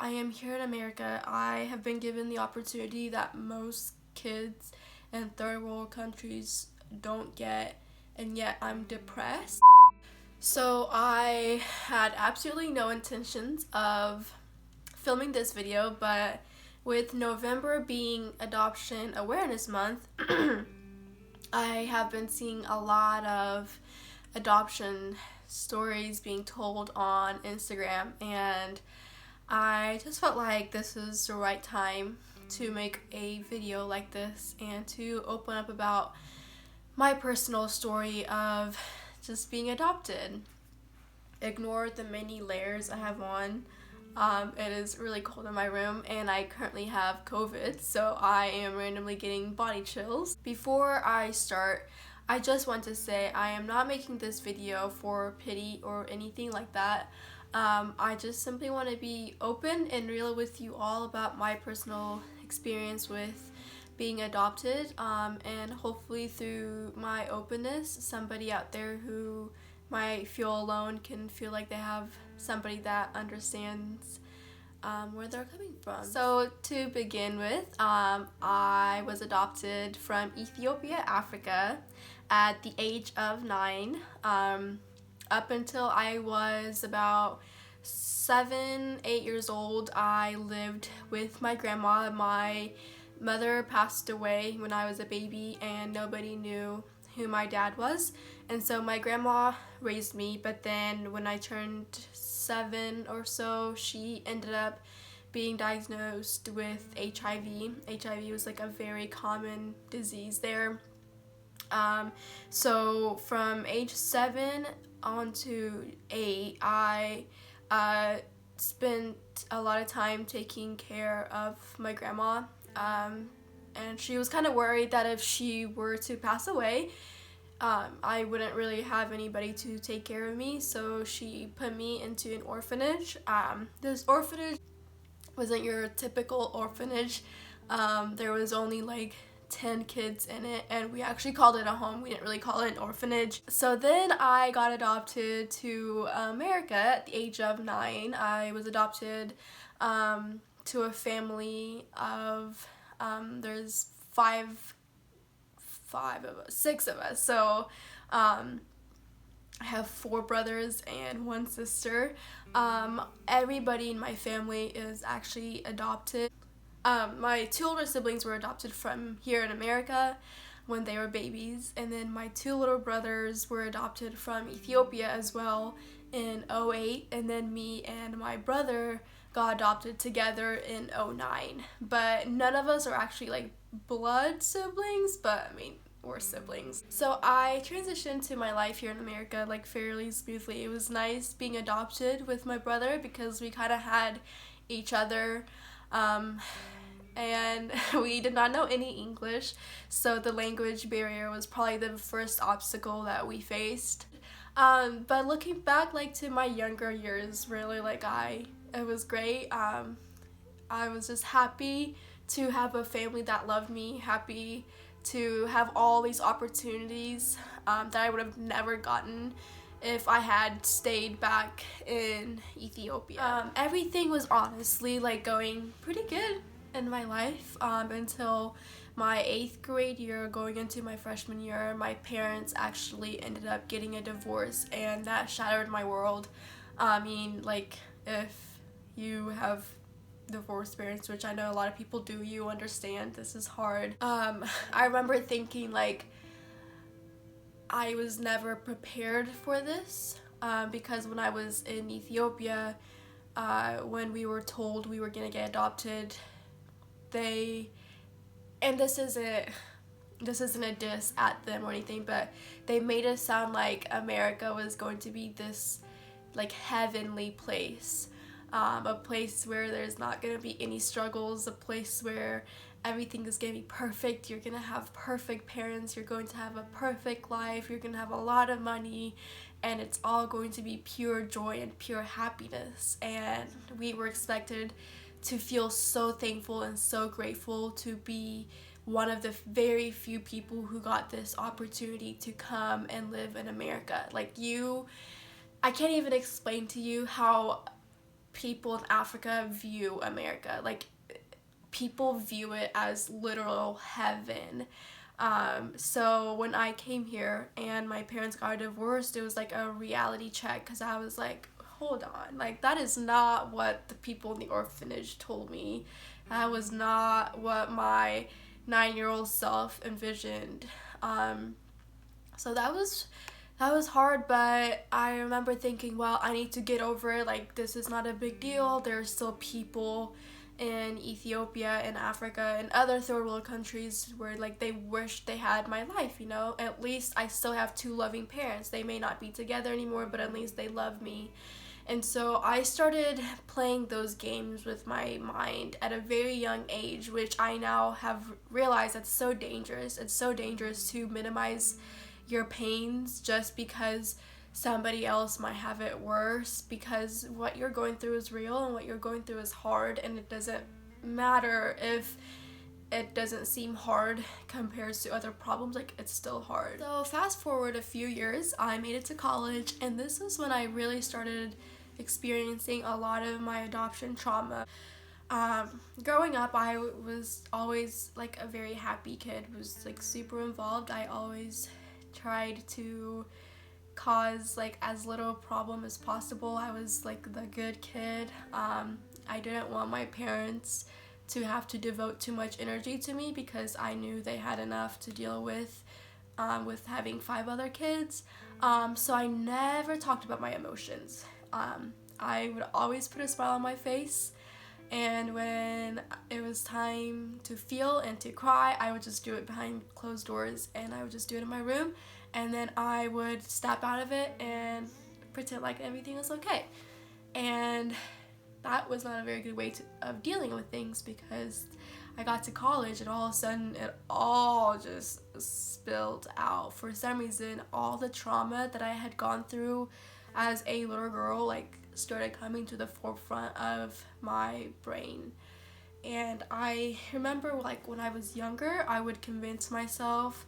I am here in America. I have been given the opportunity that most kids in third world countries don't get, and yet I'm depressed. So I had absolutely no intentions of filming this video, but with November being Adoption Awareness Month, I have been seeing a lot of adoption stories being told on Instagram, and I just felt like this is the right time to make a video like this and to open up about my personal story of just being adopted. Ignore the many layers I have on. It is really cold in my room and I currently have COVID, so I am randomly getting body chills. Before I start, I just want to say I am not making this video for pity or anything like that. I just simply want to be open and real with you all about my personal experience with being adopted, and hopefully through my openness, somebody out there who might feel alone can feel like they have somebody that understands where they're coming from. So to begin with, I was adopted from Ethiopia, Africa at the age of 9. Up until I was about 7-8 years old, I lived with my grandma. My mother passed away when I was a baby and nobody knew who my dad was, and so my grandma raised me. But then when I turned 7 or so, she ended up being diagnosed with HIV. HIV was like a very common disease there. So from age 7 on to 8, I spent a lot of time taking care of my grandma, and she was kind of worried that if she were to pass away, I wouldn't really have anybody to take care of me, so she put me into an orphanage. This orphanage wasn't your typical orphanage. There was only like 10 kids in it, and we actually called it a home. We didn't really call it an orphanage. So then I got adopted to America at the age of 9. I was adopted to a family of there's six of us. So I have 4 brothers and 1 sister. Everybody in my family is actually adopted. My 2 older siblings were adopted from here in America when they were babies, and then my 2 little brothers were adopted from Ethiopia as well in 2008, and then me and my brother got adopted together in 2009. But none of us are actually like blood siblings, but I mean, we're siblings. So I transitioned to my life here in America like fairly smoothly. It was nice being adopted with my brother because we kind of had each other. And we did not know any English, so the language barrier was probably the first obstacle that we faced. But looking back, like to my younger years, really, like it was great. I was just happy to have a family that loved me, happy to have all these opportunities that I would have never gotten if I had stayed back in Ethiopia. Everything was honestly like going pretty good in my life until my 8th grade year, going into my freshman year. My parents actually ended up getting a divorce, and that shattered my world. I mean, like, if you have divorce parents, which I know a lot of people do, you understand this is hard. I remember thinking like I was never prepared for this, because when I was in Ethiopia, when we were told we were gonna get adopted, and this isn't a diss at them or anything, but they made it sound like America was going to be this like heavenly place, a place where there's not gonna be any struggles, a place where everything is gonna be perfect, you're gonna have perfect parents, you're going to have a perfect life, you're gonna have a lot of money, and it's all going to be pure joy and pure happiness. And we were expected to feel so thankful and so grateful to be one of the very few people who got this opportunity to come and live in America. Like, I can't even explain to you how people in Africa view America. Like, people view it as literal heaven. So when I came here and my parents got divorced, it was like a reality check, because I was like, hold on, like, that is not what the people in the orphanage told me. That was not what my 9-year-old self envisioned. So that was hard, but I remember thinking, well, I need to get over it. Like, this is not a big deal. There's still people in Ethiopia and Africa and other third world countries where, like, they wish they had my life, you know? At least I still have two loving parents. They may not be together anymore, but at least they love me. And so I started playing those games with my mind at a very young age, which I now have realized that's so dangerous. It's so dangerous to minimize your pains just because somebody else might have it worse, because what you're going through is real and what you're going through is hard, and it doesn't matter if it doesn't seem hard compared to other problems. Like, it's still hard. So fast forward a few years, I made it to college, and this is when I really started experiencing a lot of my adoption trauma. Growing up, I was always like a very happy kid, was like super involved. I always tried to cause like as little problem as possible. I was like the good kid. I didn't want my parents to have to devote too much energy to me, because I knew they had enough to deal with having 5 other kids. So I never talked about my emotions. I would always put a smile on my face, and when it was time to feel and to cry, I would just do it behind closed doors, and I would just do it in my room, and then I would snap out of it and pretend like everything was okay. And that was not a very good way of dealing with things, because I got to college and all of a sudden it all just spilled out. For some reason, all the trauma that I had gone through as a little girl like started coming to the forefront of my brain. And I remember, like, when I was younger, I would convince myself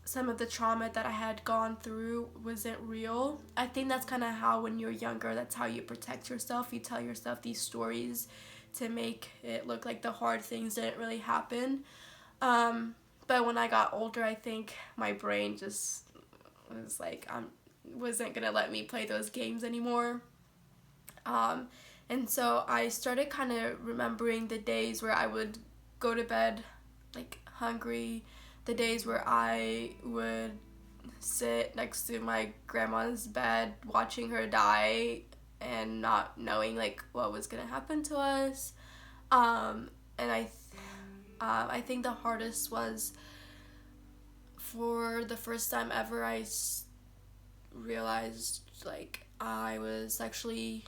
some of the trauma that I had gone through wasn't real. I think that's kind of how, when you're younger, that's how you protect yourself. You tell yourself these stories to make it look like the hard things didn't really happen. But when I got older, I think my brain just was like, wasn't gonna let me play those games anymore. And so I started kind of remembering the days where I would go to bed like hungry, the days where I would sit next to my grandma's bed watching her die and not knowing like what was gonna happen to us. And I think the hardest was, for the first time ever, I realized like I was sexually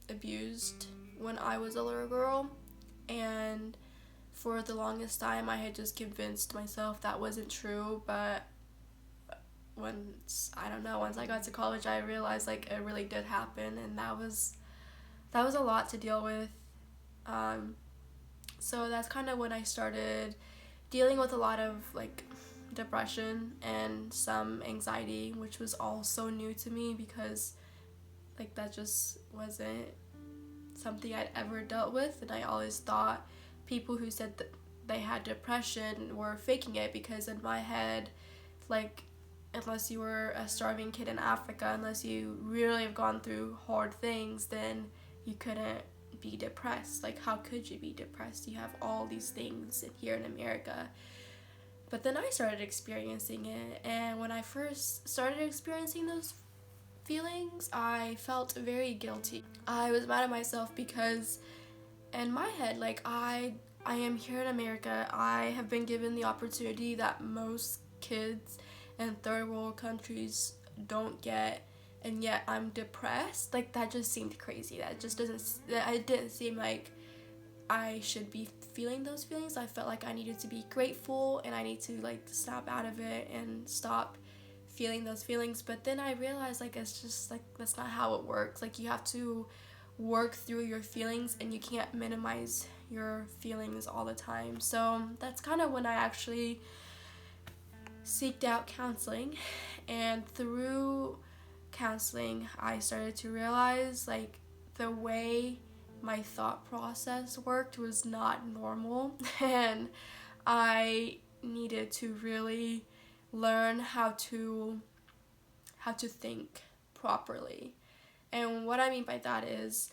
abused when I was a little girl, and for the longest time I had just convinced myself that wasn't true. But once I got to college, I realized like it really did happen, and that was a lot to deal with. So that's kind of when I started dealing with a lot of like depression and some anxiety, which was all so new to me, because like that just wasn't something I'd ever dealt with. And I always thought people who said that they had depression were faking it, because in my head, like, unless you were a starving kid in Africa, unless you really have gone through hard things, then you couldn't be depressed. Like, how could you be depressed? You have all these things here in America. But then I started experiencing it, and when I first started experiencing those feelings, I felt very guilty. I was mad at myself because in my head, like, I am here in America. I have been given the opportunity that most kids in third world countries don't get, and yet I'm depressed. Like, that just seemed crazy. It didn't seem like I should be feeling those feelings. I felt like I needed to be grateful, and I need to like snap out of it and stop feeling those feelings. But then I realized, like, it's just like that's not how it works. Like, you have to work through your feelings, and you can't minimize your feelings all the time. So that's kind of when I actually seeked out counseling, and through counseling I started to realize like the way my thought process worked was not normal, and I needed to really learn how to think properly. And what I mean by that is,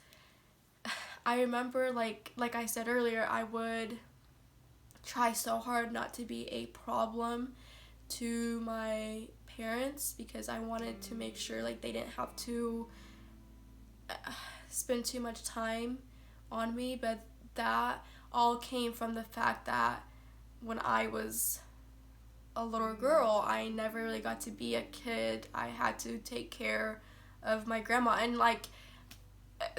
I remember, like I said earlier, I would try so hard not to be a problem to my parents because I wanted to make sure like they didn't have to spend too much time on me. But that all came from the fact that when I was a little girl, I never really got to be a kid. I had to take care of my grandma, and like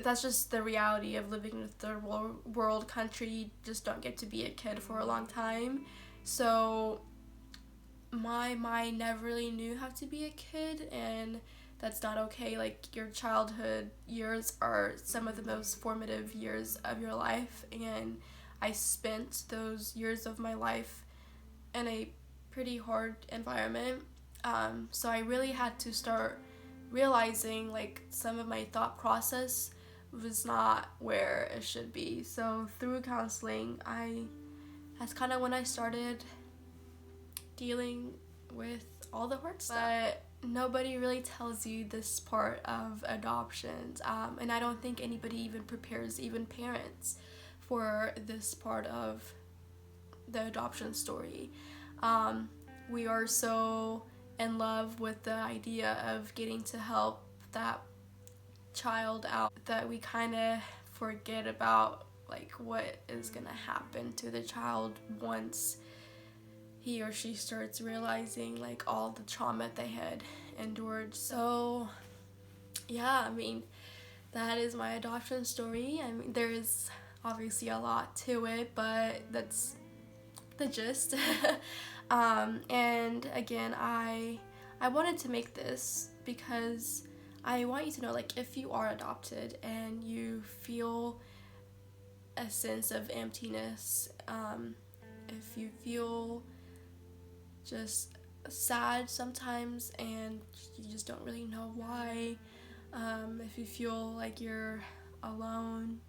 that's just the reality of living in a third world country. You just don't get to be a kid for a long time. So my mind never really knew how to be a kid, and that's not okay. Like, your childhood years are some of the most formative years of your life, and I spent those years of my life in a pretty hard environment. So I really had to start realizing like some of my thought process was not where it should be. So through counseling, that's kind of when I started dealing with all the hard stuff. But nobody really tells you this part of adoptions, and I don't think anybody even prepares even parents for this part of the adoption story. We are so in love with the idea of getting to help that child out that we kind of forget about like what is gonna happen to the child once he or she starts realizing like all the trauma they had endured. So yeah, I mean, that is my adoption story. I mean, there's obviously a lot to it, but that's the gist. And again, I wanted to make this because I want you to know, like, if you are adopted and you feel a sense of emptiness, if you feel just sad sometimes and you just don't really know why, if you feel like you're alone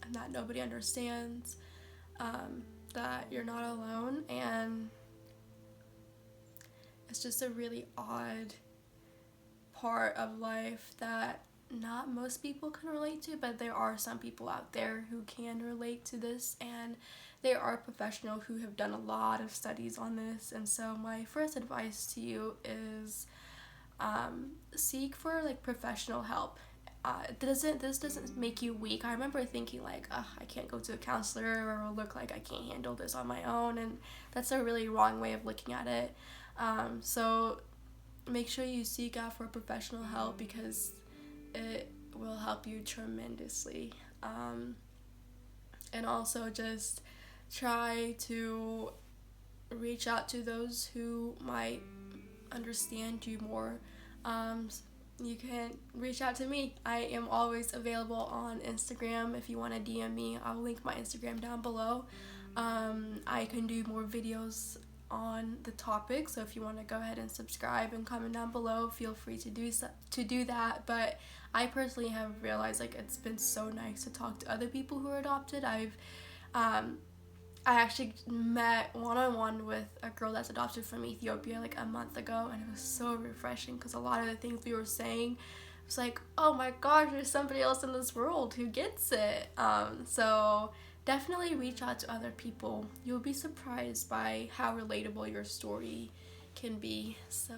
and that nobody understands, that you're not alone, and it's just a really odd part of life that not most people can relate to, but there are some people out there who can relate to this, and they are professional who have done a lot of studies on this. And so my first advice to you is seek for like professional help. This doesn't make you weak. I remember thinking like, I can't go to a counselor or look like I can't handle this on my own, and that's a really wrong way of looking at it. So make sure you seek out for professional help because it will help you tremendously. And also just try to reach out to those who might understand you more. You can reach out to me. I am always available on Instagram. If you want to DM me, I'll link my Instagram down below. I can do more videos on the topic, so if you want to go ahead and subscribe and comment down below, feel free to do that. But I personally have realized like it's been so nice to talk to other people who are adopted. I actually met one-on-one with a girl that's adopted from Ethiopia like a month ago, and it was so refreshing because a lot of the things we were saying was like, oh my gosh, there's somebody else in this world who gets it. So definitely reach out to other people. You'll be surprised by how relatable your story can be. So,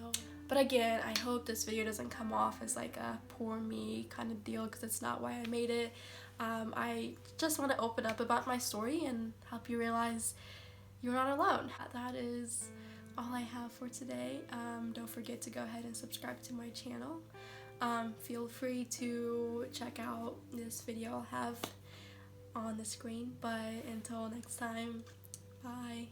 but again, I hope this video doesn't come off as like a poor me kind of deal, because it's not why I made it. I just want to open up about my story and help you realize you're not alone. That is all I have for today. Don't forget to go ahead and subscribe to my channel. Feel free to check out this video I'll have on the screen, but until next time, bye.